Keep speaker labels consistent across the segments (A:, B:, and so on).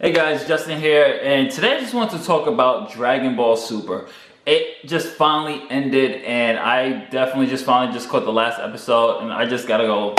A: Hey guys, Justin here, and today I just want to talk about Dragon Ball Super. It just finally ended, and I definitely finally caught the last episode, and I just gotta go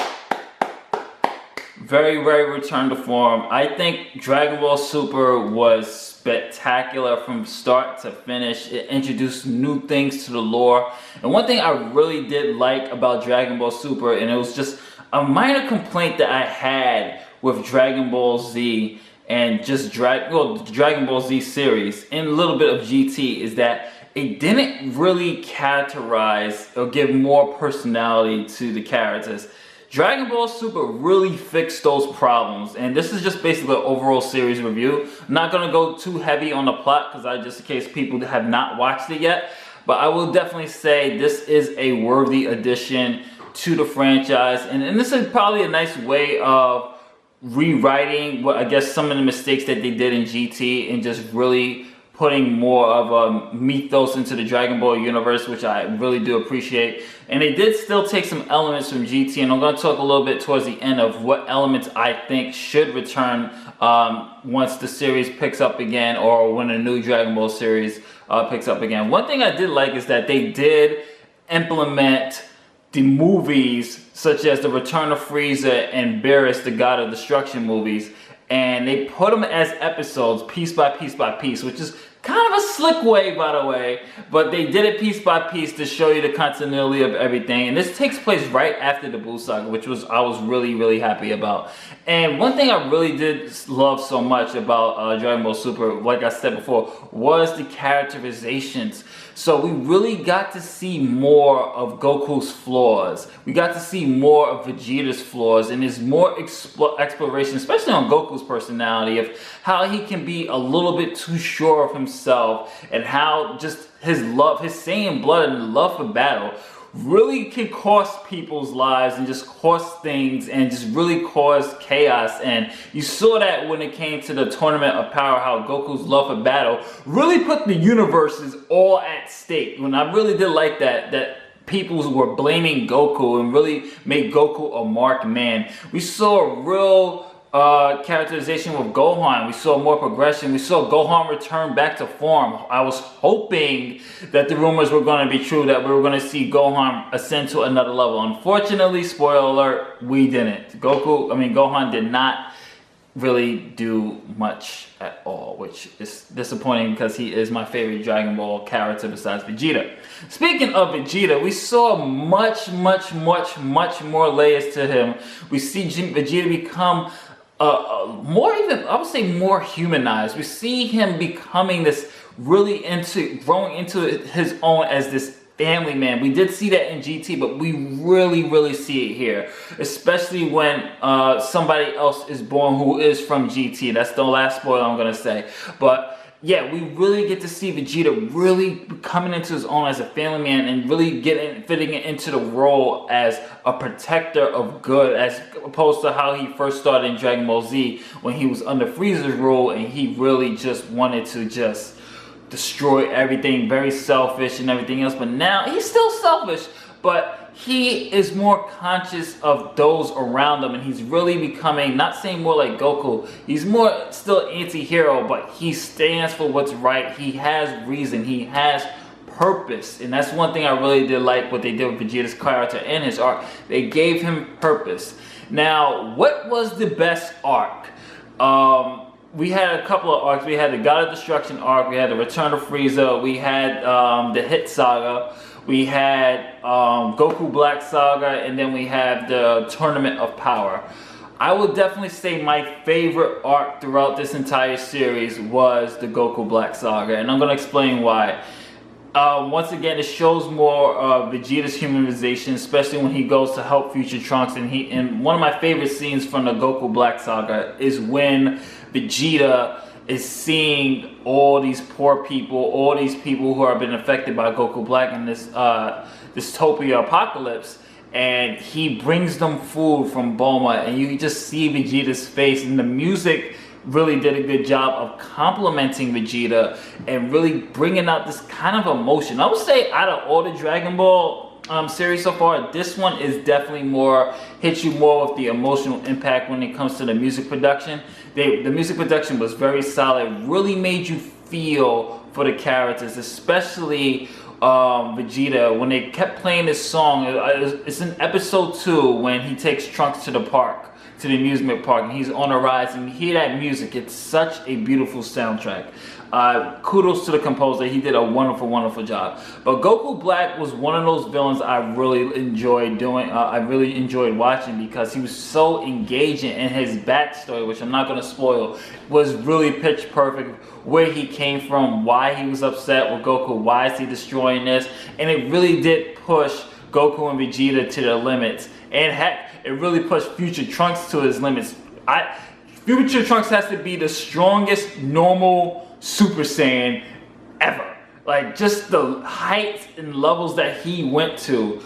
A: very return to form. I think Dragon Ball Super was spectacular from start to finish. It introduced new things to the lore, and one thing I really did like about Dragon Ball Super, and it was just a minor complaint that I had with Dragon Ball Z and just the Dragon Ball Z series and a little bit of GT, is that it didn't really characterize or give more personality to the characters. Dragon Ball Super really fixed those problems, and this is just basically an overall series review. I'm not going to go too heavy on the plot because just in case people have not watched it yet, but I will definitely say this is a worthy addition to the franchise, and this is probably a nice way of rewriting what I guess some of the mistakes that they did in GT and just really putting more of a mythos into the Dragon Ball universe, which I really do appreciate. And they did still take some elements from GT, and I'm going to talk a little bit towards the end of what elements I think should return once the series picks up again, or when a new Dragon Ball series picks up again. One thing I did like is that they did implement the movies such as the Return of Frieza and Beerus, the God of Destruction movies, and they put them as episodes, piece by piece, which is kind of a slick way, by the way, but they did it piece by piece to show you the continuity of everything. And this takes place right after the Buu saga, which I was really happy about. And one thing I really did love so much about Dragon Ball Super, like I said before, was the characterizations. So we really got to see more of Goku's flaws. We got to see more of Vegeta's flaws, and there's more exploration, especially on Goku's personality, of how he can be a little bit too sure of himself, and how just his Saiyan blood and the love for battle really can cost people's lives and just cost things and just really cause chaos. And you saw that when it came to the Tournament of Power, how Goku's love for battle really put the universes all at stake. When I really did like that people were blaming Goku and really made Goku a marked man. We saw a real characterization with Gohan. We saw more progression. We saw Gohan return back to form. I was hoping that the rumors were going to be true, that we were going to see Gohan ascend to another level. Unfortunately, spoiler alert, we didn't. Gohan did not really do much at all, which is disappointing because he is my favorite Dragon Ball character besides Vegeta. Speaking of Vegeta, we saw much more layers to him. We see Vegeta become I would say more humanized. We see him becoming this growing into his own as this family man. We did see that in GT, but we really see it here, especially when somebody else is born who is from GT. That's the last spoiler I'm gonna say, but yeah, we really get to see Vegeta really coming into his own as a family man and really fitting into the role as a protector of good, as opposed to how he first started in Dragon Ball Z when he was under Frieza's rule and he really just wanted to just destroy everything, very selfish and everything else. But now he's still selfish, but he is more conscious of those around him, and he's really becoming, not saying more like Goku, he's more still anti-hero, but he stands for what's right. He has reason, he has purpose, and that's one thing I really did like what they did with Vegeta's character and his arc. They gave him purpose. Now, what was the best arc? We had a couple of arcs. We had the God of Destruction arc, we had the Return of Frieza, we had the Hit Saga, we had Goku Black Saga, and then we have the Tournament of Power. I would definitely say my favorite arc throughout this entire series was the Goku Black Saga, and I'm going to explain why. Once again, it shows more of Vegeta's humanization, especially when he goes to help Future Trunks, and one of my favorite scenes from the Goku Black Saga is when Vegeta is seeing all these poor people, all these people who have been affected by Goku Black in this dystopia apocalypse, and he brings them food from Bulma, and you just see Vegeta's face, and the music really did a good job of complimenting Vegeta and really bringing out this kind of emotion. I would say out of all the Dragon Ball series so far. This one is definitely more, hits you more with the emotional impact when it comes to the music production. The music production was very solid, really made you feel for the characters, especially Vegeta, when they kept playing this song. It's in episode 2 when he takes Trunks to the park, to the amusement park, and he's on a ride, and you hear that music. It's such a beautiful soundtrack. Kudos to the composer. He did a wonderful, wonderful job. But Goku Black was one of those villains I really enjoyed doing. I really enjoyed watching because he was so engaging, and his backstory, which I'm not going to spoil, was really pitch perfect. Where he came from, why he was upset with Goku, why is he destroying this, and it really did push Goku and Vegeta to their limits. And heck, it really pushed Future Trunks to his limits. Future Trunks has to be the strongest normal Super Saiyan ever. Like, just the heights and levels that he went to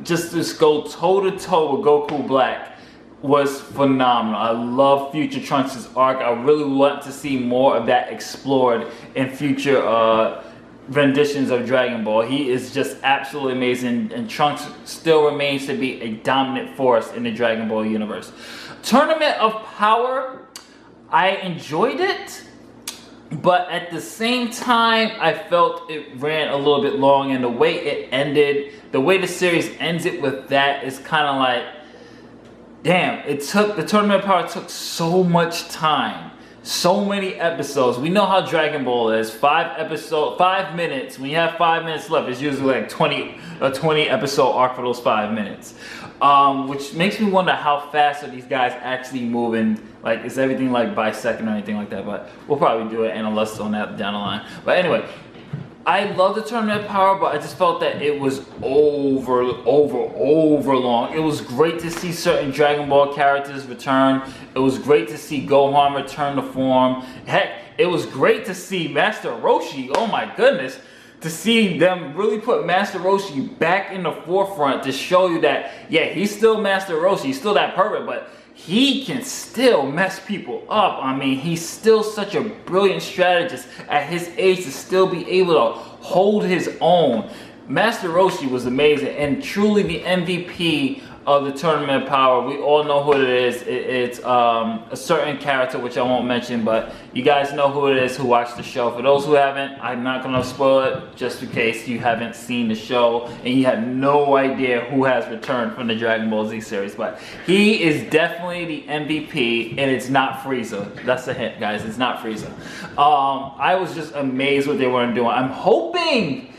A: just go toe to toe with Goku Black was phenomenal. I love Future Trunks' arc. I really want to see more of that explored in future renditions of Dragon Ball. He is just absolutely amazing, and Trunks still remains to be a dominant force in the Dragon Ball universe. Tournament of Power, I enjoyed it, but at the same time I felt it ran a little bit long, and the way it ended, the way the series ends it with that is kind of like, damn, the Tournament of Power took so much time, so many episodes. We know how Dragon Ball is. 5 minutes. When you have 5 minutes left, it's usually like a 20 episode arc for those 5 minutes. Which makes me wonder how fast are these guys actually moving. Like, is everything like by second or anything like that? But we'll probably do an analysis on that down the line. But anyway, I love the Tournament of Power, but I just felt that it was over long. It was great to see certain Dragon Ball characters return. It was great to see Gohan return to form. Heck, it was great to see Master Roshi. Oh my goodness. To see them really put Master Roshi back in the forefront to show you that, yeah, he's still Master Roshi. He's still that pervert, but he can still mess people up. I mean, he's still such a brilliant strategist at his age to still be able to hold his own. Master Roshi was amazing and truly the MVP of the Tournament of Power. We all know who it is. It's a certain character which I won't mention, but you guys know who it is who watched the show. For those who haven't, I'm not going to spoil it just in case you haven't seen the show and you have no idea who has returned from the Dragon Ball Z series. But he is definitely the MVP, and it's not Frieza. That's a hint, guys. It's not Frieza. I was just amazed what they were doing. I'm hoping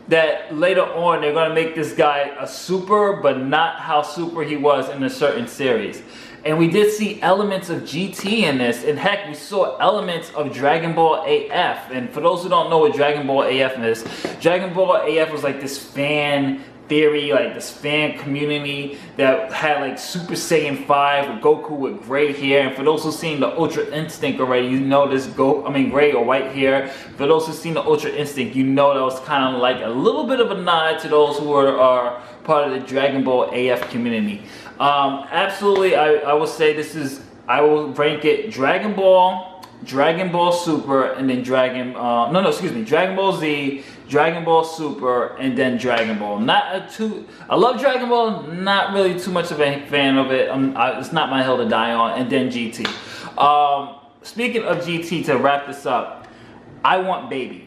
A: that later on they're going to make this guy a super, but not how super he was in a certain series. And we did see elements of GT in this, and heck, we saw elements of Dragon Ball AF. And for those who don't know what Dragon Ball AF is, Dragon Ball AF was like this fan theory, like this fan community that had like Super Saiyan 5 with Goku with gray hair. And for those who've seen the Ultra Instinct already, you know this gray or white hair. For those who've seen the Ultra Instinct, you know that was kind of like a little bit of a nod to those who are part of the Dragon Ball AF community. Absolutely, I will say I will rank it Dragon Ball Super, and then Dragon Ball Z, Dragon Ball Super, and then Dragon Ball. I love Dragon Ball, not really too much of a fan of it. It's not my hill to die on, and then GT. Speaking of GT, to wrap this up, I want Baby.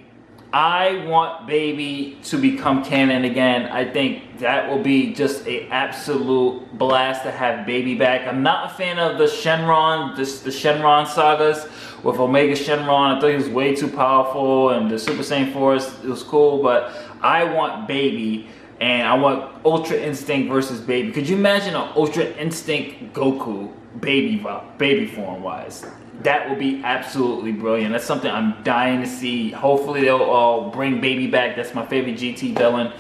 A: I want Baby to become canon again. I think that will be just an absolute blast to have Baby back. I'm not a fan of the Shenron, the Shenron sagas with Omega Shenron. I thought he was way too powerful, and the Super Saiyan Force, it was cool, but I want Baby, and I want Ultra Instinct versus Baby. Could you imagine an Ultra Instinct Goku baby form wise? That would be absolutely brilliant. That's something I'm dying to see. Hopefully they'll bring Baby back. That's my favorite GT villain.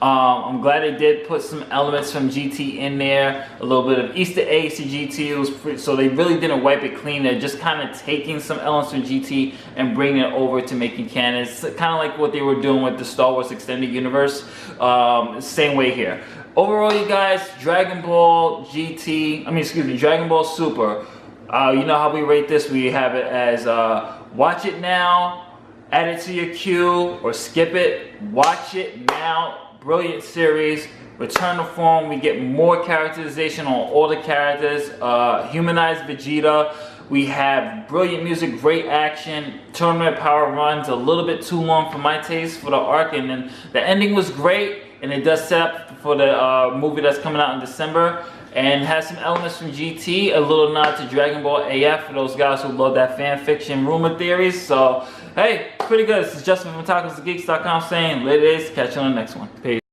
A: I'm glad they did put some elements from GT in there. A little bit of Easter eggs to GT. It was so they really didn't wipe it clean. They're just kind of taking some elements from GT and bringing it over to making canon. It's kind of like what they were doing with the Star Wars Extended Universe. Same way here. Overall, you guys, Dragon Ball Dragon Ball Super. You know how we rate this? We have it as watch it now, add it to your queue, or skip it. Watch it now, brilliant series. Return to form, we get more characterization on all the characters. Humanized Vegeta. We have brilliant music, great action. Tournament power runs a little bit too long for my taste for the arc, and then the ending was great, and it does set up for the movie that's coming out in December, and has some elements from GT, a little nod to Dragon Ball AF for those guys who love that fan fiction rumor theories. So hey, pretty good. This is Justin from TacosToGeeks.com saying later days, catch you on the next one. Peace.